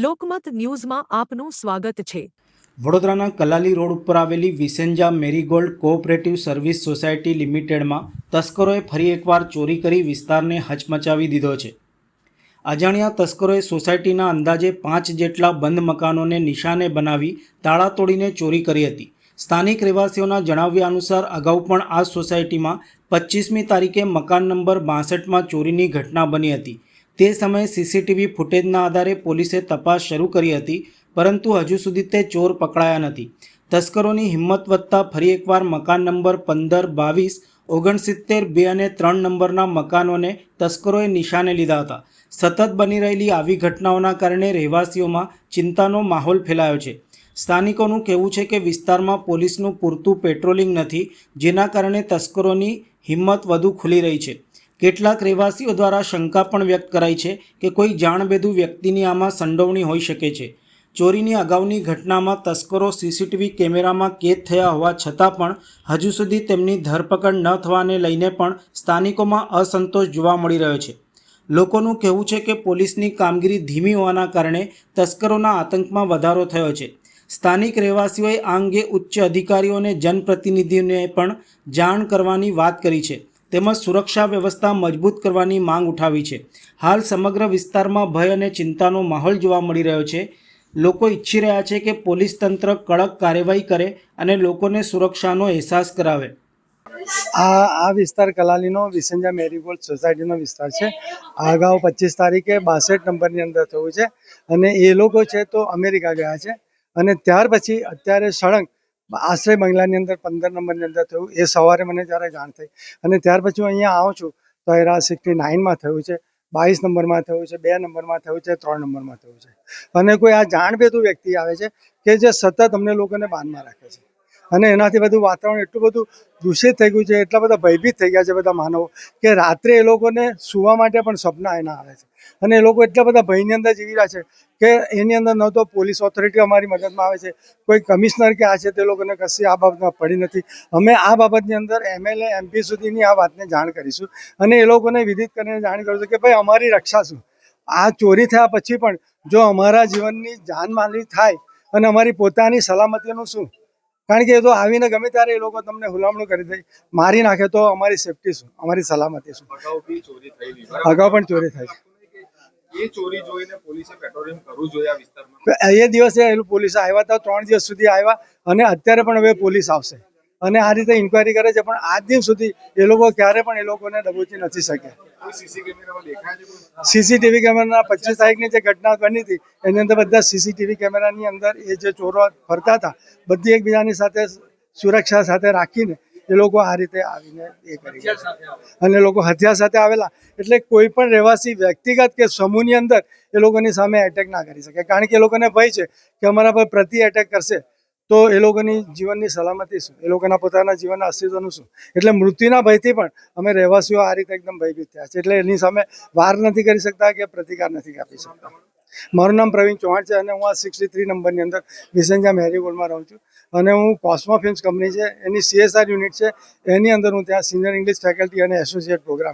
લોકમત ન્યૂઝમાં આપનું સ્વાગત છે। વડોદરાના કલાલી રોડ ઉપર આવેલી વિસેન્જા મેરીગોલ્ડ કોઓપરેટિવ સર્વિસ સોસાયટી લિમિટેડમાં તસ્કરોએ ફરી એકવાર ચોરી કરી વિસ્તારને હચમચાવી દીધો છે। અજાણ્યા તસ્કરોએ સોસાયટીના અંદાજે 5 જેટલા બંધ મકાનોને નિશાને બનાવી તાળા તોડીને ચોરી કરી હતી। સ્થાનિક રહેવાસીઓના જણાવ્યા અનુસાર અગાઉ પણ આ સોસાયટીમાં 25મી તારીખે મકાન નંબર 62માં ચોરીની ઘટના બની હતી। તે સમયે સીસીટીવી ફૂટેજના આધારે પોલીસે તપાસ શરૂ કરી હતી, પરંતુ હજુ સુધી તે ચોર પકડાયા નથી। તસ્કરોની હિંમત વધતા ફરી એકવાર મકાન નંબર 15, 22, 69, 2 અને 3 નંબરના મકાનોને તસ્કરોએ નિશાને લીધા હતા। સતત બની રહેલી આવી ઘટનાઓના કારણે રહેવાસીઓમાં ચિંતાનો માહોલ ફેલાયો છે। સ્થાનિકોનું કહેવું છે કે વિસ્તારમાં પોલીસનું પૂરતું પેટ્રોલિંગ નથી, જેના કારણે તસ્કરોની હિંમત વધુ ખુલી રહી છે। કેટલાક રહેવાસીઓ દ્વારા શંકા પણ વ્યક્ત કરાઈ છે કે કોઈ જાણબેધુ વ્યક્તિની આમાં સંડોવણી હોઈ શકે છે। ચોરીની અગાઉની ઘટનામાં તસ્કરો સીસીટીવી કેમેરામાં કેદ થયા હોવા છતાં પણ હજુ સુધી તેમની ધરપકડ ન થવાને લઈને પણ સ્થાનિકોમાં અસંતોષ જોવા મળી રહ્યો છે। લોકોનું કહેવું છે કે પોલીસની કામગીરી ધીમી હોવાના કારણે તસ્કરોના આતંકમાં વધારો થયો છે। સ્થાનિક રહેવાસીઓએ આ અંગે ઉચ્ચ અધિકારીઓ અને જનપ્રતિનિધિઓને પણ જાણ કરવાની વાત કરી છે, તેમજ સુરક્ષા વ્યવસ્થા મજબૂત કરવાની માંગ ઉઠાવી છે। હાલ સમગ્ર વિસ્તારમાં ભય અને ચિંતાનો માહોલ જોવા મળી રહ્યો છે। લોકો ઈચ્છી રહ્યા છે કે પોલીસ તંત્ર કડક કાર્યવાહી કરે અને લોકોને સુરક્ષાનો અહેસાસ કરાવે। આ વિસ્તાર કલાલીનો વિસેન્જા મેરીગોલ્ડ સોસાયટીનો વિસ્તાર છે। અગાઉ 25 તારીખે 62 નંબરની અંદર થયું છે અને એ લોકો છે તો અમેરિકા ગયા છે અને ત્યાર પછી અત્યારે સળંગ આશ્રય બંગલાની અંદર 15 નંબરની અંદર થયું। એ સવારે મને જ્યારે જાણ થઈ અને ત્યાર પછી હું અહીંયા આવું છું તો એરા 69માં થયું છે, 22 નંબરમાં થયું છે, 2 નંબરમાં થયું છે, 3 નંબરમાં થયું છે અને કોઈ આ જાણબેધુ વ્યક્તિ આવે છે કે જે સતત અમને લોકોને બાંધમાં રાખે છે અને એનાથી બધું વાતાવરણ એટલું બધું દૂષિત થઈ ગયું છે, એટલા બધા ભયભીત થઈ ગયા છે બધા માનવો કે રાત્રે એ લોકોને સૂવા માટે પણ સપના એના આવે છે અને એ લોકો એટલા બધા ભયની અંદર જીવી રહ્યા છે કે એની અંદર ન તો પોલીસ ઓથોરિટી અમારી મદદમાં આવે છે, કોઈ કમિશનર કે આ છે તે લોકોને કશી આ બાબતમાં પડી નથી। અમે આ બાબતની અંદર MLA MP સુધીની આ વાતને જાણ કરીશું અને એ લોકોને વિદિત કરીને જાણ કરીશું કે ભાઈ અમારી રક્ષા શું, આ ચોરી થયા પછી પણ જો અમારા જીવનની જાનમાલી થાય અને અમારી પોતાની સલામતીનું શું, કારણ કે એ તો આવીને ગમે ત્યારે એ લોકો તમને હુલામણું કરી દે, મારી નાખે તો અમારી સેફટી શું, અમારી સલામતી શું। અગાઉ પણ ચોરી થઈ એ ચોરી જોઈને પોલીસે પેટ્રોલિંગ કરવું જોઈએ આ વિસ્તારમાં। એ દિવસે પોલીસ આવ્યા હતા, 3 દિવસ સુધી આવ્યા અને અત્યારે પણ હવે પોલીસ આવશે અને આ રીતે ઇન્કવાયરી કરે છે, પણ આજ દિન સુધી એ લોકો ક્યારે પણ એ લોકોને દબોચી નથી શક્યા। સીસીટીવી કેમેરાના 25 તારીખની જે ઘટના બની હતી એની અંદર બધા સીસીટીવી કેમેરાની અંદર એ જે ચોરો ફરતા હતા બધી એકબીજાની સાથે સુરક્ષા સાથે રાખીને એ લોકો આ રીતે આવીને એ કરી ગયા અને લોકો હથિયાર સાથે આવેલા, એટલે કોઈ પણ રહેવાસી વ્યક્તિગત કે સમૂહની અંદર એ લોકોની સામે એટેક ના કરી શકે, કારણ કે એ લોકોને ભય છે કે અમારા પર પ્રતિ એટેક કરશે તો એ લોકોની જીવનની સલામતી શું, એ લોકોના પોતાના જીવનના અસ્તિત્વનું શું। એટલે મૃત્યુના ભયથી પણ અમે રહેવાસીઓ આ રીતે એકદમ ભયભીત થયા છે, એટલે એની સામે વાર નથી કરી શકતા કે પ્રતિકાર નથી આપી શકતા। મારું નામ પ્રવીણ ચૌહાણ છે અને હું આ 63 નંબરની અંદર વિસેન્જા મેરીગોલ્ડમાં રહું છું અને હું કોસ્મો ફિલ્મ્સ કંપની છે એની CSR યુનિટ છે, એની અંદર હું ત્યાં સિનિયર ઇંગ્લિશ ફેકલ્ટી અને એસોસિએટ પ્રોગ્રામ